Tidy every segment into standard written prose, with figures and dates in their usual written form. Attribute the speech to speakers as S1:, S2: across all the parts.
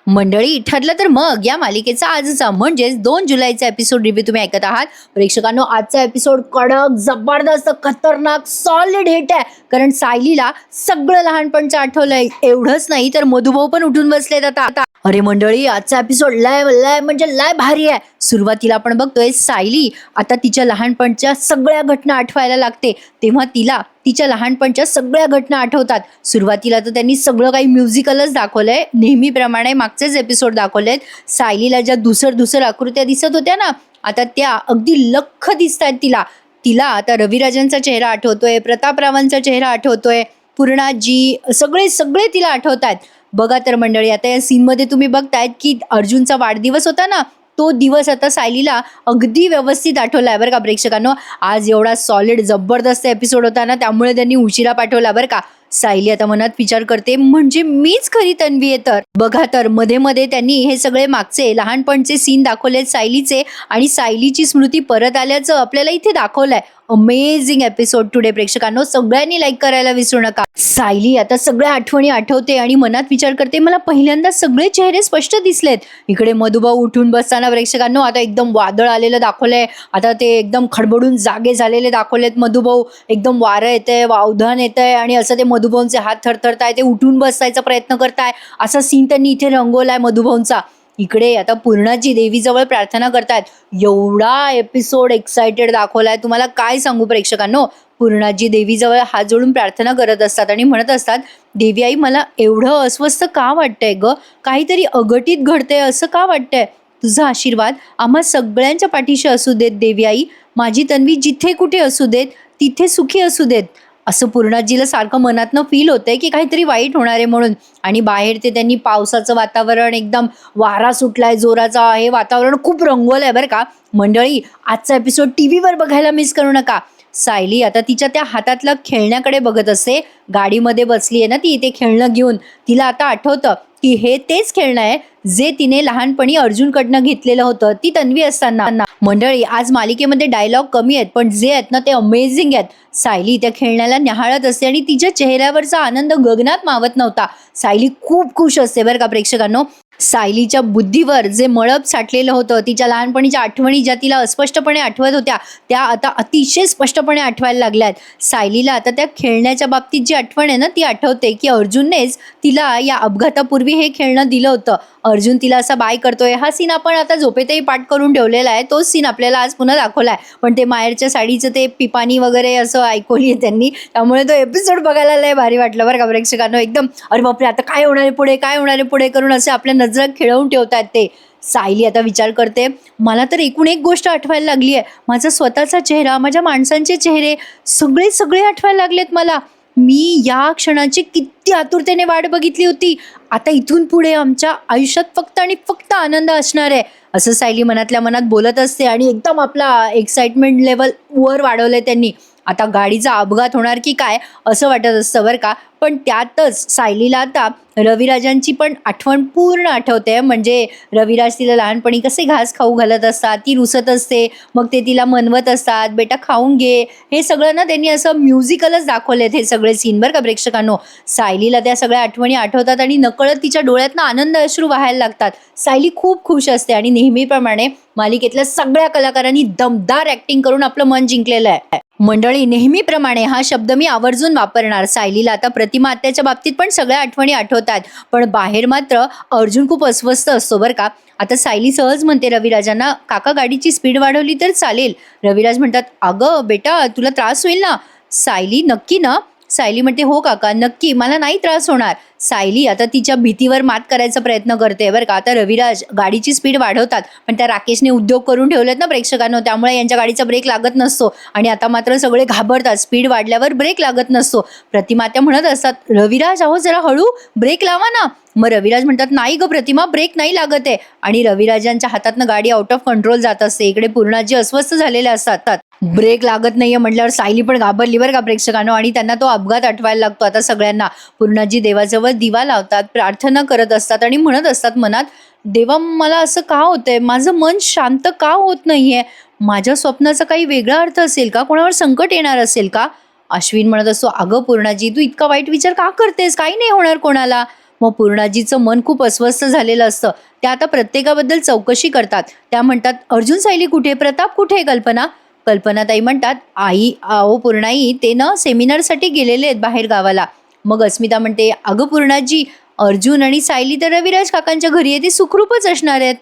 S1: मंडळी, ठरलं तर मग या मालिकेचा आजचा म्हणजेच 2 जुलैचा एपिसोड रिव्ह्यू तुम्ही ऐकत आहात. प्रेक्षकांनो, आजचा एपिसोड कडक, जबरदस्त, खतरनाक, सॉलिड हिट आहे. कारण सायलीला सगळं लहानपणचं आठवलंय. एवढंच नाही तर मधुभाऊ पण उठून बसलेत आता. अरे मंडळी, आजचा एपिसोड लय लय म्हणजे लय भारी आहे. सुरुवातीला आपण बघतोय सायली आता तिच्या लहानपणच्या सगळ्या घटना आठवायला लागते. तेव्हा तिला तिच्या लहानपणच्या सगळ्या घटना आठवतात. सुरुवातीला तर त्यांनी सगळं काही म्युझिकलच दाखवलंय, नेहमीप्रमाणे मागचेच एपिसोड दाखवलेत. सायलीला ज्या दुसर आकृत्या दिसत होत्या ना, आता त्या अगदी लख्ख दिसतायत तिला. तिला आता रविराजांचा चेहरा आठवतोय, प्रतापरावांचा चेहरा आठवतोय, पूर्णाजी, सगळे सगळे तिला आठवतात. बघा तर मंडळी, आता या सीनमध्ये तुम्ही बघतायत की अर्जुनचा वाढदिवस होता ना, तो दिवस आता सायलीला अगदी व्यवस्थित आठवलाय बरं का प्रेक्षकांनो. आज एवढा सॉलिड जबरदस्त एपिसोड होता ना, त्यामुळे त्यांनी उशिरा पाठवला बरं का. सायली आता मनात विचार करते, म्हणजे मीच खरी तन्वी आहे तर. बघा तर मध्ये मध्ये त्यांनी हे सगळे मागचे लहानपणचे सीन दाखवलेत सायलीचे, आणि सायलीची स्मृती परत आल्याचं आपल्याला इथे दाखवलंय. अमेझिंग एपिसोड टुडे प्रेक्षकांनो. सगळ्यांनी लाईक करायला विसरू नका. सायली आता सगळ्या आठवणी आठवते आणि मनात विचार करते, मला पहिल्यांदा सगळे चेहरे स्पष्ट दिसलेत. इकडे मधुभाऊ उठून बसताना प्रेक्षकांनो आता एकदम वादळ आलेलं दाखवलंय. आता ते एकदम खडबडून जागे झालेले दाखवलेत मधुभाऊ. एकदम वारं येतंय, वावधान येतंय, आणि असं ते मधुभाऊंचे हात थरथरताय, ते उठून बसायचा प्रयत्न करताय. असा सीन त्यांनी इथे रंगवलाय मधुभाऊंचा. इकडे आता पूर्णाजी देवीजवळ प्रार्थना करतायत. एवढा एपिसोड एक्साइटेड दाखवलाय, तुम्हाला काय सांगू प्रेक्षकांनो. पूर्णाजी देवीजवळ हात जोडून प्रार्थना करत असतात आणि म्हणत असतात, देवी आई, मला एवढं अस्वस्थ का वाटतंय ग? काहीतरी अघटित घडतंय असं का वाटतंय? तुझा आशीर्वाद आम्हा सगळ्यांच्या पाठीशी असू देत देवी आई. माझी तन्वी जिथे कुठे असू देत, तिथे सुखी असू देत. असं पूर्णाजीला सारखं मनातनं फील होतंय की काहीतरी वाईट होणार आहे म्हणून. आणि बाहेर ते त्यांनी पावसाचं वातावरण, एकदम वारा सुटलाय जोराचा, हे वातावरण खूप रंगवलंय बरं का. मंडळी, आजचा एपिसोड टीव्हीवर बघायला मिस करू नका. सायली आता तिच्या त्या हातातल्या खेळण्याकडे बघत असते. गाडीमध्ये बसली आहे ना ती, ते खेळणं घेऊन. तिला आता आठवतं की हे तेच खेळणं आहे जे तिने लहानपणी अर्जुनकडनं घेतलेलं होतं, ती तन्वी असताना. मंडळी, आज मालिकेमध्ये डायलॉग कमी आहेत, पण जे आहेत ना ते अमेझिंग आहेत. सायली त्या खेळण्याला न्याहाळत असते आणि तिच्या चेहऱ्यावरचा आनंद गगनात मावत नव्हता. सायली खूप खुश असते बरं का प्रेक्षकांनो. सायलीच्या बुद्धीवर जे मळब साठलेलं होतं, तिच्या लहानपणीच्या आठवणी ज्या तिला अस्पष्टपणे आठवत होत्या, त्या आता अतिशय स्पष्टपणे आठवायला लागल्यात. सायलीला आता त्या खेळण्याच्या बाबतीत जी आठवण आहे ना, ती आठवते की अर्जुननेच तिला या अपघातापूर्वी हे खेळणं दिलं होतं. अर्जुन तिला असा बाय करतोय. हा सीन आपण आता झोपेतही पाठ करून ठेवलेला आहे. तोच सीन आपल्याला आज पुन्हा दाखवलाय. पण ते मायरच्या साडीचं ते पिपाणी वगैरे असं ऐकवली आहे त्यांनी, त्यामुळे तो एपिसोड बघायला लय भारी वाटलं बरं का प्रेक्षकांनो. एकदम अरे बापरे, आता काय होणार आहे पुढे, काय होणार आहे पुढे करून असे आपल्या नजर खेळवून ठेवतात ते. सायली आता विचार करते, मला तर एकूण एक गोष्ट आठवायला लागली आहे. माझा स्वतःचा चेहरा, माझ्या माणसांचे चेहरे, सगळे सगळे आठवायला लागलेत मला. मी या क्षणाची किती आतुरतेने वाट बघितली होती. आता इथून पुढे आमच्या आयुष्यात फक्त आणि फक्त आनंद असणार आहे, असं सायली मनातल्या मनात बोलत असते. आणि एकदम आपला एक्साइटमेंट लेवल वर वाढवलंय त्यांनी. आता गाडीचा अपघात होणार की काय असं वाटत असतं बरं का. पण त्यातच सायलीला आता रविराजांची पण आठवण पूर्ण आठवते. म्हणजे रविराज तिला लहानपणी कसे घास खाऊ घालत असतात, ती रुसत असते, मग ते तिला मनवत असतात, बेटा खाऊन घे. हे सगळं ना त्यांनी असं म्युझिकलच दाखवलेत हे सगळे सीन बरं का प्रेक्षकांनो. सायलीला त्या सगळ्या आठवणी आठवतात आणि नकळत तिच्या डोळ्यातनं आनंद अश्रू वाहायला लागतात. सायली खूप खुश असते आणि नेहमीप्रमाणे मालिकेतल्या सगळ्या कलाकारांनी दमदार ऍक्टिंग करून आपलं मन जिंकलेलं आहे. मंडळी, नेहमीप्रमाणे हा शब्द मी आवर्जून वापरणार. सायलीला आता प्रतिमा आत्याच्या बाबतीत पण सगळ्या आठवणी आठवतात, पण बाहेर मात्र अर्जुन खूप अस्वस्थ असतो बरं का. आता सायली सहज म्हणते रविराजांना, काका गाडीची स्पीड वाढवली तर चालेल. रविराज म्हणतात, अगं बेटा, तुला त्रास होईल ना. सायली, नक्की ना? सायली म्हणते, हो काका, नक्की, मला नाही त्रास होणार. सायली आता तिच्या भीतीवर मात करायचा प्रयत्न करते बरं का. आता रविराज गाडीची स्पीड वाढवतात, पण त्या राकेशने उद्योग करून ठेवलेत ना प्रेक्षकांनो, त्यामुळे यांच्या गाडीचा ब्रेक लागत नसतो. आणि आता मात्र सगळे घाबरतात, स्पीड वाढल्यावर ब्रेक लागत नसतो. प्रतिमा त्या म्हणत असतात, रविराज अहो जरा हळू, ब्रेक लावा ना. मग रविराज म्हणतात, नाही ग प्रतिमा, ब्रेक नाही लागत आहे. आणि रविराजांच्या हातातनं गाडी आउट ऑफ कंट्रोल जात असते. इकडे पूर्णाजी अस्वस्थ झालेले असतात. ब्रेक लागत नाहीये म्हटल्यावर सायली पण घाबरली बरं का प्रेक्षकांनो, आणि त्यांना तो अपघात आठवायला लागतो आता सगळ्यांना. पूर्णाजी देवाजवळ दिवा लावतात, प्रार्थना करत असतात आणि म्हणत असतात मनात, देवा, मला असं का होतंय? माझं मन शांत का होत नाहीये? माझ्या स्वप्नाचा काही वेगळा अर्थ असेल का? कोणावर संकट येणार असेल का? अश्विन म्हणत असतो, अगं पूर्णाजी, तू इतका वाईट विचार का करतेस? काही नाही होणार कोणाला. मग पूर्णाजीचं मन खूप अस्वस्थ झालेलं असतं. त्या आता प्रत्येकाबद्दल चौकशी करतात. त्या म्हणतात, अर्जुन सायली कुठे, प्रताप कुठे, कल्पना. कल्पनाताई म्हणतात, आई अहो पूर्णाई ते ना सेमिनारसाठी गेलेले आहेत बाहेर गावाला. मग अस्मिता म्हणते, अगं पूर्णाजी, अर्जुन आणि सायली तर रविराज काकांच्या घरी आहे, ते सुखरूपच असणार आहेत.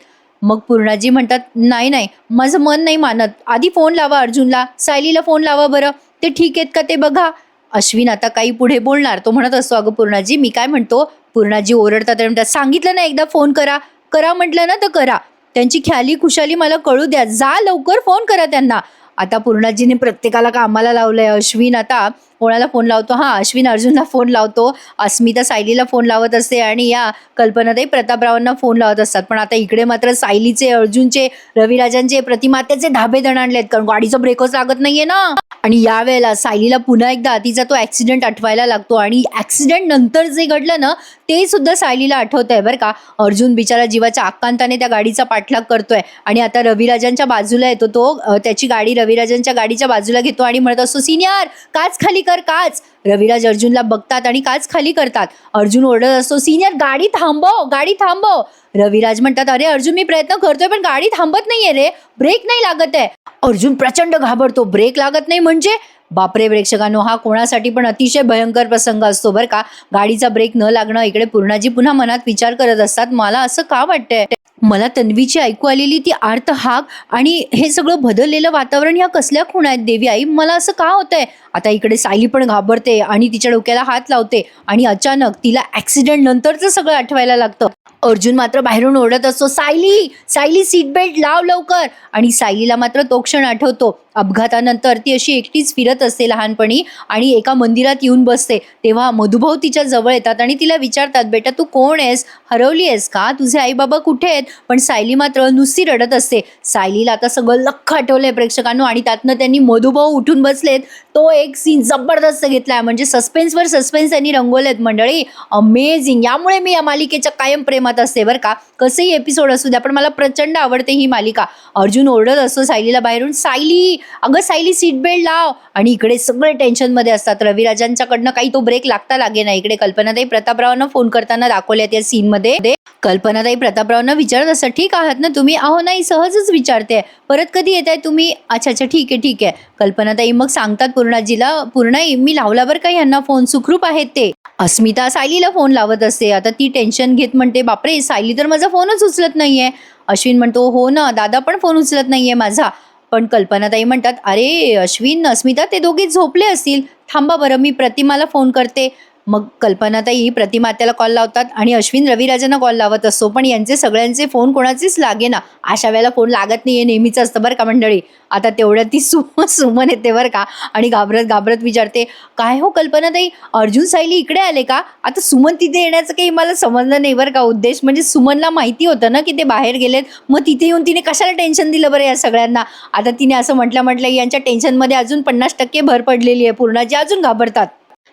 S1: मग पूर्णाजी म्हणतात, नाही नाही, माझं मन नाही मानत, आधी फोन लावा अर्जुनला, सायलीला फोन लावा बरं, ते ठीक आहेत का ते बघा. अश्विन आता काही पुढे बोलणार, तो म्हणत असतो, अगं पूर्णाजी मी काय म्हणतो. पूर्णाजी ओरडतात आणि म्हणतात, सांगितलं ना एकदा फोन करा, करा म्हटलं ना तर करा, त्यांची ख्याली खुशाली मला कळू द्या, जा लवकर फोन करा त्यांना. आता पूर्णाजीने प्रत्येकाला कामाला लावलंय. अश्विन आता कोणाला फोन लावतो, हा अश्विन अर्जुनला फोन लावतो, अस्मिता सायलीला फोन लावत असते आणि या कल्पनाताई प्रतापरावांना फोन लावत असतात. पण आता इकडे मात्र सायलीचे, अर्जुनचे, रविराजांचे, प्रतिमात्याचे धाबे दणाणलेत, कारण गाडीचा ब्रेकच लागत नाहीये ना. आणि यावेळेला सायलीला पुन्हा एकदा तिचा तो ऍक्सिडेंट आठवायला लागतो आणि ऍक्सिडेंट नंतर जे घडलं ना ते सुद्धा सायलीला आठवत आहे बरं का. अर्जुन बिचारा जीवाच्या आकांताने त्या गाडीचा पाठलाग करतोय आणि आता रविराजांच्या बाजूला येतो तो, त्याची गाडी रविराजांच्या गाडीच्या बाजूला घेतो आणि म्हणत असतो, सिनियर काच खाली कर, काच. रविराज अर्जुनला बघतात आणि काच खाली करतात. अर्जुन ओरडत असतो, सिनियर गाडी थांबव, गाडी थांबव. रविराज म्हणतात, अरे अर्जुन मी प्रयत्न करतोय पण गाडी थांबत नाहीये रे, ब्रेक नाही लागत आहे. अर्जुन प्रचंड घाबरतो, ब्रेक लागत नाही म्हणजे. बापरे प्रेक्षकांनो, हा कोणासाठी पण अतिशय भयंकर प्रसंग असतो बरं का. गाडीचा ब्रेक न लागणं. इकडे पूर्णाजी पुन्हा मनात विचार करत असतात, मला असं का वाटतंय, मला तन्वीची ऐकू आलेली ती आर्त हाक आणि हे सगळं बदललेलं वातावरण ह्या कसल्या खूण आहेत देवी आई, मला असं का होतंय. आता इकडे सायली पण घाबरते आणि तिच्या डोक्याला हात लावते आणि अचानक तिला ऍक्सिडेंट नंतरचं सगळं आठवायला लागतं. अर्जुन मात्र बाहेरून ओरडत असतो, सायली सायली सीट बेल्ट लाव लवकर. आणि सायलीला मात्र तो क्षण आठवतो. अपघातानंतर ती अशी एकटीच फिरत असते लहानपणी आणि एका मंदिरात येऊन बसते. तेव्हा मधुभाऊ तिच्या जवळ येतात आणि तिला विचारतात, बेटा तू कोण आहेस, हरवली आहेस का, तुझे आई बाबा कुठे आहेत. पण सायली मात्र नुसती रडत असते. सायलीला आता सगळं लख्ख आठवलंय प्रेक्षकांनो आणि त्यातनं त्यांनी मधुभाऊ उठून बसलेत तो एक सीन जबरदस्त घेतलाय. म्हणजे सस्पेन्सवर सस्पेन्स त्यांनी रंगवलेत मंडळी, अमेझिंग. यामुळे मी या मालिकेच्या कायम प्रेमात असते बरं का. कसंही एपिसोड असू द्या पण मला प्रचंड आवडते ही मालिका. अर्जुन ओरडत असतो सायलीला बाहेरून, सायली अगं सायली सीट बेल्ट लाव. आणि इकडे सगळे टेन्शनमध्ये असतात. रविराजांच्याकडनं काही तो ब्रेक लागता लागे ना. इकडे कल्पनाताई प्रतापरावांना फोन करताना दाखवल्यात या सीनमध्ये. कल्पनाताई प्रतापरावांना विचारत असतात, ठीक आहात ना तुम्ही. अहो नाही, सहजच विचारते, परत कधी येत आहे तुम्ही. अच्छा अच्छा ठीक आहे ठीक आहे. कल्पनाताई मग सांगतात पूर्णाजीला, पूर्णाई मी लावला बरं का यांना फोन, सुखरूप आहेत ते. अस्मिता सायलीला फोन लावत असते. आता ती टेन्शन घेत म्हणते, बापरे सायली तर माझा फोनच उचलत नाहीये. अश्विन म्हणतो, हो ना दादा पण फोन उचलत नाहीये माझा. पण कल्पनाताई म्हणतात, अरे अश्विन अस्मिता ते दोघे झोपले असतील, थांबा बरं मी प्रतिमाला फोन करते. मग कल्पनाताई प्रतिमात्याला कॉल लावतात आणि अश्विन रविराजांना कॉल लावत असतो. पण यांचे सगळ्यांचे फोन कोणाचेच लागे ना. अशा वेळेला फोन लागत नाहीये, नेहमीच असतं बरं का मंडळी. आता तेवढ्यात ती सुमन येते बरं का आणि घाबरत घाबरत विचारते, काय हो कल्पनाताई, अर्जुन सायली इकडे आले का. आता सुमन तिथे येण्याचं काही मला समजलं नाही बरं का उद्देश. म्हणजे सुमनला माहिती होतं ना की ते बाहेर गेलेत, मग तिथे येऊन तिने कशाला टेन्शन दिलं बरं या सगळ्यांना. आता तिने असं म्हटलं यांच्या टेन्शनमध्ये अजून 50% भर पडलेली आहे. पूर्णाजी अजून घाबरतात.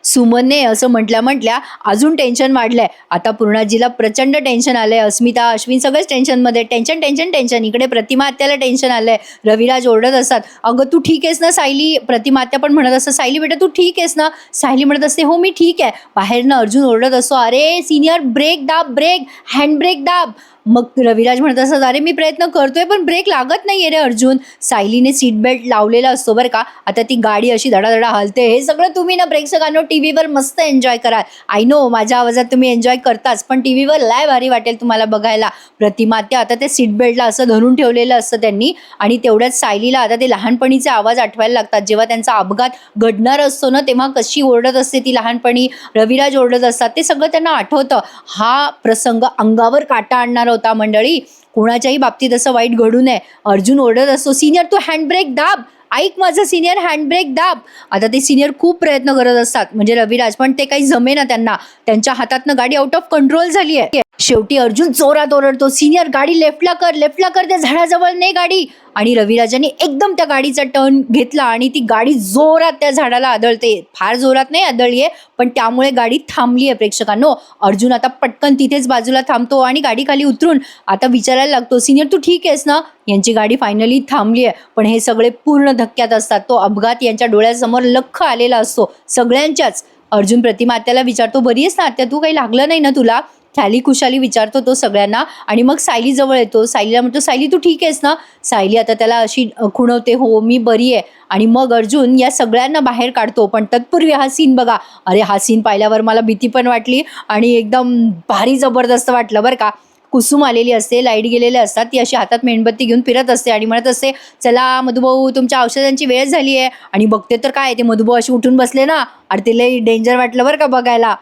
S1: सुमनने असं म्हटल्या अजून टेन्शन वाढलंय. आता पूर्णाजीला प्रचंड टेन्शन आलंय. अस्मिता अश्विन सगळेच टेन्शनमध्ये, टेन्शन टेन्शन टेन्शन. इकडे प्रतिमा आत्याला टेन्शन आलंय. रविराज ओरडत असतात, अगं तू ठीक आहेस ना सायली. प्रतिमा आत्या पण म्हणत असतात, सायली बेटा तू ठीक आहेस ना. सायली म्हणत असते, हो मी ठीक आहे. बाहेरनं अर्जुन ओरडत असतो, अरे सिनियर ब्रेक दाब, ब्रेक हँड ब्रेक दाब. मग रविराज म्हणत असतात, अरे मी प्रयत्न करतोय पण ब्रेक लागत नाहीये रे अर्जुन. सायलीने सीट बेल्ट लावलेला असतो बरं का. आता ती गाडी अशी धडाधडा हलते. हे सगळं तुम्ही ना प्रेक्षकांनो टीव्हीवर मस्त एन्जॉय कराल. आय नो माझ्या आवाजात तुम्ही एन्जॉय करताच, पण टीव्हीवर लय भारी वाटेल तुम्हाला बघायला. प्रतिमात्या आता ते सीट बेल्टला असं धरून ठेवलेलं असतं त्यांनी आणि तेवढ्याच सायलीला आता ते लहानपणीचे आवाज आठवायला लागतात. जेव्हा त्यांचा अपघात घडणार असतो ना तेव्हा कशी ओरडत असते ती लहानपणी, रविराज ओरडत असतात, ते सगळं त्यांना आठवतं. हा प्रसंग अंगावर काटा आणणार होता मंडळी. कोणाच्याही बाबतीत असं वाईट घडू नये. अर्जुन ओरडत असतो, सिनियर तू हँडब्रेक दाब, ऐक माझं सिनियर हँडब्रेक दाब. आता ते सिनियर खूप प्रयत्न करत असतात म्हणजे रविराज, पण ते काही जमेना त्यांना. त्यांच्या हातातनं गाडी आउट ऑफ कंट्रोल झाली आहे. शेवटी अर्जुन जोरात ओरडतो, सिनियर गाडी लेफ्टला कर, लेफ्टला कर, त्या झाडाजवळ नाही गाडी. आणि रविराजाने एकदम त्या गाडीचा टर्न घेतला आणि ती गाडी जोरात त्या झाडाला आदळते. फार जोरात नाही आदळलीये पण त्यामुळे गाडी थांबली आहे प्रेक्षकांनो. अर्जुन आता पटकन तिथेच बाजूला थांबतो आणि गाडी खाली उतरून आता विचारायला लागतो, सिनियर तू ठीक आहेस ना. यांची गाडी फायनली थांबली आहे. पण हे सगळे पूर्ण धक्क्यात असतात. तो अपघात यांच्या डोळ्यासमोर लख्ख आलेला असतो सगळ्यांच्याच. अर्जुन प्रतिमा आत्याला विचारतो, बरी आहेस ना आत्या तू, काही लागलं नाही ना तुला? ख्याली खुशाली विचारतो तो सगळ्यांना आणि मग सायली जवळ येतो. सायलीला म्हणतो, सायली तू ठीक आहेस ना? सायली आता त्याला अशी खुणवते, हो मी बरी आहे. आणि मग अर्जुन या सगळ्यांना बाहेर काढतो. पण तत्पूर्वी हा सीन बघा. अरे हा सीन पाहिल्यावर मला भीती पण वाटली आणि एकदम भारी जबरदस्त वाटलं बरं का. कुसुम आलेली असते, लाईट गेलेले असतात, ती अशी हातात मेणबत्ती घेऊन फिरत असते आणि म्हणत असते, चला मधुभाऊ तुमच्या औषधांची वेळ झाली आहे. आणि बघते तर काय, ते मधुभाऊ अशी उठून बसले ना, अरे ते लई डेंजर वाटलं बरं का बघायला.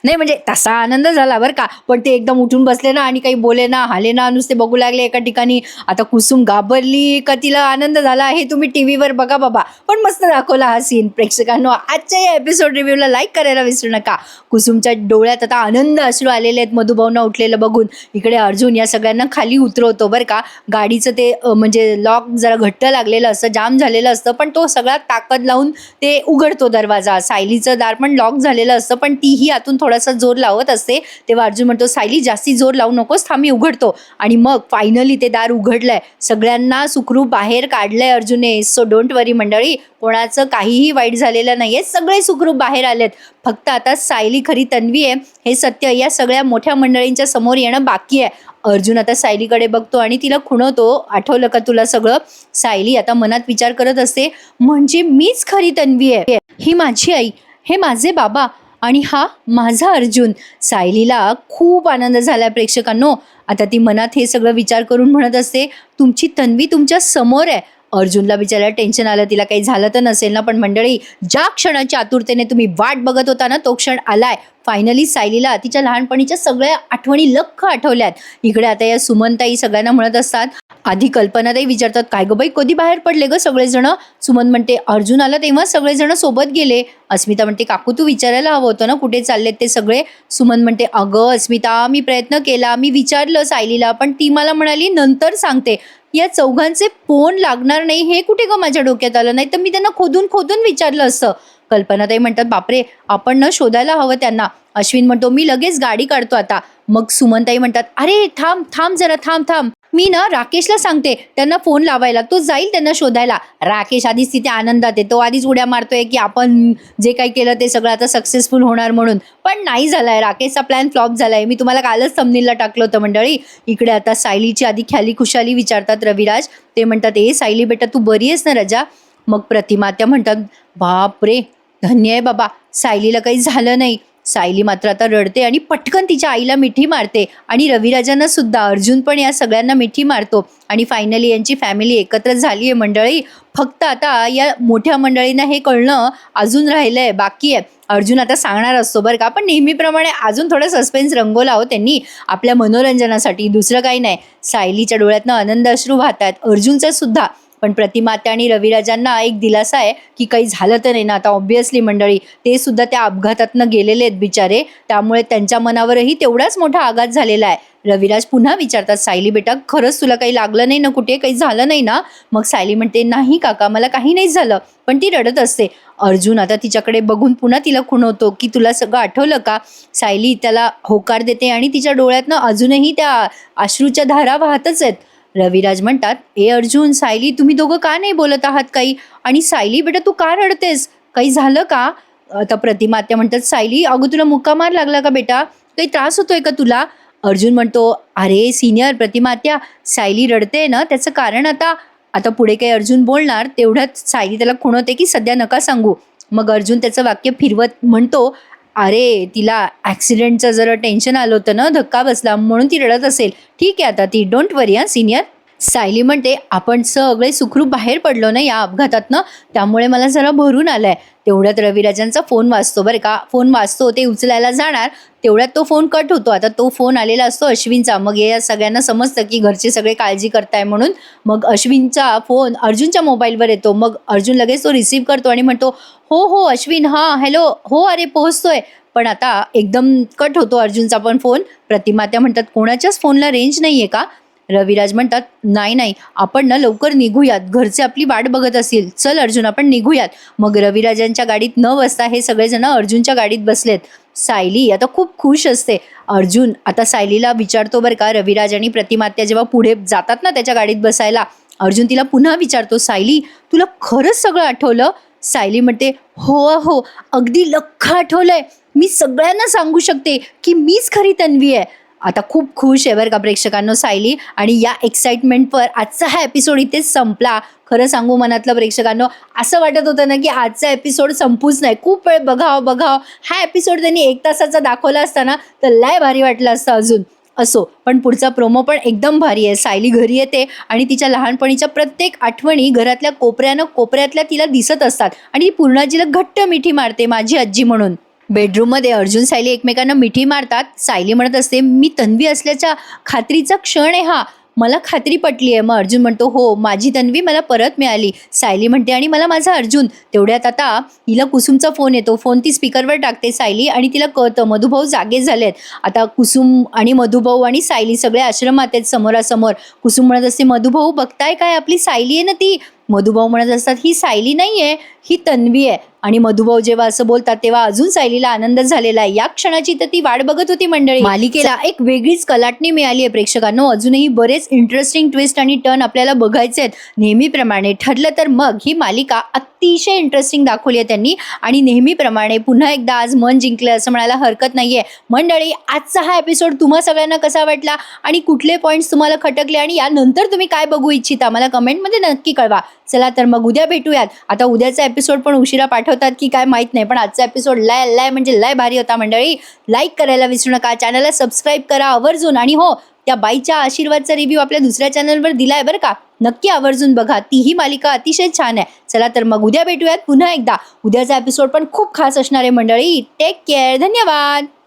S1: नाही म्हणजे तसा आनंद झाला बरं का, पण ते एकदम उठून बसले ना आणि काही बोले ना हाले ना, नुसते बघू लागले एका ठिकाणी. आता कुसुम घाबरली का तिला आनंद झाला हे तुम्ही टीव्हीवर बघा बाबा. पण मस्त दाखवला हा सीन. प्रेक्षकांनो आजच्या या एपिसोड रिव्ह्यूला लाईक करायला विसरू नका. कुसुमच्या डोळ्यात आता आनंद अश्रू आलेले आहेत मधुभाऊंना उठलेलं बघून. इकडे अर्जुन या सगळ्यांना खाली उतरवतो बरं का. गाडीचं ते म्हणजे लॉक जरा घट्ट लागलेलं असतं, जाम झालेलं असतं, पण तो सगळा ताकद लावून ते उघडतो दरवाजा. सायलीचं दार पण लॉक झालेलं असतं, पण तीही आतून थोडासा जोर लावत असते. तेव्हा अर्जुन म्हणतो, सायली जास्ती जोर लावू नकोस, थांब मी उघडतो. आणि मग फायनली ते दार उघडलंय. सगळ्यांना सुखरूप बाहेर काढलंय अर्जुनने. सो डोंट वरी मंडळी, कोणाचं काहीही वाईट झालेलं नाहीये, सगळे सुखरूप बाहेर आलेत. फक्त आता सायली खरी तन्वी आहे हे सत्य या सगळ्या मोठ्या मंडळींच्या समोर येणं बाकी आहे. अर्जुन आता सायलीकडे बघतो आणि तिला खुणवतो, आठवलं का तुला सगळं? सायली आता मनात विचार करत असते, म्हणजे मीच खरी तन्वी आहे, ही माझी आई, हे माझे बाबा आणि हा माझा अर्जुन. सायलीला खूप आनंद झाला प्रेक्षकांनो. आता ती मनात हे सगळं विचार करून म्हणत असते, तुमची तन्वी तुमच्या समोर आहे. अर्जुनला बिचारायला टेन्शन आलं, तिला काही झालं तर नसेल ना. पण मंडळी, ज्या क्षणाची आतुरतेने तुम्ही वाट बघत होता ना, तो क्षण आलाय. फायनली सायलीला तिच्या लहानपणीच्या सगळ्या आठवणी लख्ख आठवल्यात. इकडे आता या सुमनताई सगळ्यांना म्हणत असतात. आधी कल्पनाताई विचारतात, काय गं बाई कधी बाहेर पडले ग सगळेजण? सुमन म्हणते, अर्जुन आला तेव्हा सगळेजण सोबत गेले. अस्मिता म्हणते, काकू तू विचारायला हवं होतं ना कुठे चाललेत ते सगळे. सुमन म्हणते, अगं अस्मिता मी प्रयत्न केला, मी विचारलं सायलीला, पण ती मला म्हणाली नंतर सांगते. या चौघांचे फोन लागणार नाही हे कुठे ग माझ्या डोक्यात आलं? नाही तर मी त्यांना खोदून खोदून विचारलं असतं. कल्पनाताई म्हणतात, बापरे आपण न शोधायला हवं त्यांना. अश्विन म्हणतो, मी लगेच गाडी काढतो आता. मग सुमनताई म्हणतात, अरे थांब थांब जरा, थांब थांब, मी ना राकेशला सांगते त्यांना फोन लावायला, तो जाईल त्यांना शोधायला. राकेश आधीच तिथे आनंदात आहे, तो आधीच उड्या मारतोय की आपण जे काही केलं ते सगळं आता सक्सेसफुल होणार म्हणून. पण नाही झालाय, राकेशचा प्लॅन फ्लॉप झालाय. मी तुम्हाला कालच थंबनेलला टाकलं होतं मंडळी. इकडे आता सायलीची आधी ख्याली खुशाली विचारतात रविराज. ते म्हणतात, ए सायली बेटा तू बरी आहेस ना रजा? मग प्रतिमा त्या म्हणतात, बाप रे धन्य आहे बाबा, सायलीला काही झालं नाही. सायली मात्र आता रडते आणि पटकन तिच्या आईला मिठी मारते आणि रविराजांना सुद्धा. अर्जुन पण या सगळ्यांना मिठी मारतो आणि फायनली यांची फॅमिली एकत्र झाली आहे मंडळी. फक्त आता या मोठ्या मंडळींना हे कळणं अजून राहिलंय, बाकी आहे. अर्जुन आता सांगणार असतो बरं का, पण नेहमीप्रमाणे अजून थोडं सस्पेन्स रंगवला हो त्यांनी आपल्या मनोरंजनासाठी, दुसरं काही नाही. सायलीच्या डोळ्यातनं आनंद अश्रू वाहतात, अर्जुनचं सुद्धा. पण प्रतिमात्या आणि रविराजांना एक दिलासा आहे की काही झालं तर नाही ना. आता ऑब्व्हियसली मंडळी ते सुद्धा त्या अपघातातनं गेलेले आहेत बिचारे, त्यामुळे त्यांच्या मनावरही तेवढाच मोठा आघात झालेला आहे. रविराज पुन्हा विचारतात, सायली बेटा खरंच तुला काही लागलं नाही ना, कुठे काही झालं नाही ना? मग सायली म्हणते, नाही काका मला काही नाही झालं. पण ती रडत असते. अर्जुन आता तिच्याकडे बघून पुन्हा तिला खुणवतो की तुला सगळं आठवलं का? सायली त्याला होकार देते आणि तिच्या डोळ्यातनं अजूनही त्या अश्रूच्या धारा वाहतच आहेत. रविराज म्हणतात, ए अर्जुन सायली तुम्ही दोघं का नाही बोलत आहात काही? आणि सायली बेटा तू का रडतेस, काही झालं का? आता प्रतिमा आत्या म्हणतात, सायली अगं तुला मुक्का मार लागला का बेटा, काही त्रास होतोय का तुला? अर्जुन म्हणतो, अरे सिनियर प्रतिमा आत्या सायली रडते ना त्याचं कारण आता आता पुढे काही अर्जुन बोलणार तेवढ्यात सायली त्याला खुणवते की सध्या नका सांगू. मग अर्जुन त्याचं वाक्य फिरवत म्हणतो, अरे तिला ॲक्सिडेंटचं जरा टेन्शन आलं होतं ना, धक्का बसला म्हणून ती रडत असेल. ठीक आहे आता ती, डोंट वरी हा सिनियर. सायली म्हणते, आपण सगळे सुखरूप बाहेर पडलो ना या अपघातातनं, त्यामुळे मला जरा भरून आलाय. तेवढ्यात रविराजांचा फोन वाजतो बरं का. फोन वाजतो, ते उचलायला जाणार तेवढ्यात तो फोन कट होतो. आता तो फोन आलेला असतो अश्विनचा. मग या सगळ्यांना समजतं की घरचे सगळे काळजी करताय म्हणून. मग अश्विनचा फोन अर्जुनच्या मोबाईलवर येतो. मग अर्जुन लगेच तो रिसीव्ह करतो आणि म्हणतो, हो हो अश्विन, हां हॅलो, हो अरे पोहोचतोय. पण आता एकदम कट होतो अर्जुनचा पण फोन. प्रतिमात्या म्हणतात, कोणाच्याच फोनला रेंज नाही आहे का? रविराज म्हणतात, नाही नाही आपण ना लवकर निघूयात, घरचे आपली वाट बघत असतील, चल अर्जुन आपण निघूयात. मग रविराजांच्या गाडीत न बसता हे सगळेजण अर्जुनच्या गाडीत बसलेत. सायली आता खूप खुश असते. अर्जुन आता सायलीला विचारतो बरं का, रविराज आणि प्रतिमात्या जेव्हा पुढे जातात ना त्याच्या गाडीत बसायला, अर्जुन तिला पुन्हा विचारतो, सायली तुला खरंच सगळं आठवलं? सायली म्हणते, हो हो, अगदी लख्ख आठवलंय. मी सगळ्यांना सांगू शकते की मीच खरी तन्वी आहे. आता खूप खुश आहे बरं का प्रेक्षकांनो सायली, आणि या एक्साइटमेंटवर आजचा हा एपिसोड इथेच संपला. खरं सांगू मनातलं प्रेक्षकांनो, असं वाटत होतं ना की आजचा एपिसोड संपूच नाही, खूप वेळ बघावं. हा एपिसोड त्यांनी 1 तासाचा दाखवला असता ना तर लय भारी वाटलं असतं अजून. असो, पण पुढचा प्रोमो पण एकदम भारी आहे. सायली घरी येते आणि तिच्या लहानपणीच्या प्रत्येक आठवणी घरातल्या कोपऱ्यातल्या तिला दिसत असतात आणि ती पूर्णाजीला घट्ट मिठी मारते, माझी आजी म्हणून. बेडरूममध्ये अर्जुन सायली एकमेकांना मिठी मारतात. सायली म्हणत असते, मी तन्वी असल्याच्या खात्रीचा क्षण आहे हा, मला खात्री पटली आहे. मग अर्जुन म्हणतो, हो, माझी तन्वी मला परत मिळाली. सायली म्हणते, आणि मला माझा अर्जुन. तेवढ्यात आता हिला कुसुमचा फोन येतो. फोन ती स्पीकरवर टाकते सायली, आणि तिला कळतं मधुभाऊ जागे झालेत. आता कुसुम आणि मधुभाऊ आणि सायली सगळे आश्रमात आहेत समोरासमोर. कुसुम म्हणत असते, मधुभाऊ बघताय काय, आपली सायली आहे ना ती. मधुभाऊ म्हणत असतात, ही सायली नाहीये, ही तन्वी आहे. आणि मधुभाऊ जेव्हा असं बोलतात तेव्हा अजून सायलीला आनंद झालेला आहे. या क्षणाची तर ती वाट बघत होती मंडळी. मालिकेला एक वेगळीच कलाटणी मिळाली आहे प्रेक्षकांनो. अजूनही बरेच इंटरेस्टिंग ट्विस्ट आणि टर्न आपल्याला बघायचे आहेत. नेहमीप्रमाणे ठरलं तर मग ही मालिका अतिशय इंटरेस्टिंग दाखवली आहे त्यांनी, आणि नेहमीप्रमाणे पुन्हा एकदा आज मन जिंकलं असं म्हणायला हरकत नाहीये. मंडळी, आजचा हा एपिसोड तुम्हा सगळ्यांना कसा वाटला आणि कुठले पॉईंट्स तुम्हाला खटकले आणि यानंतर तुम्ही काय बघू इच्छिता मला कमेंटमध्ये नक्की कळवा. चला तर मग उद्या भेटूयात. आता उद्याचा एपिसोड पण उशिरा पाठवतात की काय माहित नाही, पण आजचा एपिसोड लय म्हणजे लय भारी होता मंडळी. लाईक करायला विसरू नका, चॅनलला सबस्क्राईब करा आवर्जून, आणि हो, त्या बाईच्या आशीर्वादचा रिव्ह्यू आपल्या दुसऱ्या चॅनलवर दिलाय बरं का, नक्की आवर्जून बघा. तीही मालिका अतिशय छान आहे. चला तर मग उद्या भेटूयात पुन्हा एकदा. उद्याचा एपिसोड पण खूप खास असणार आहे मंडळी. टेक केअर, धन्यवाद.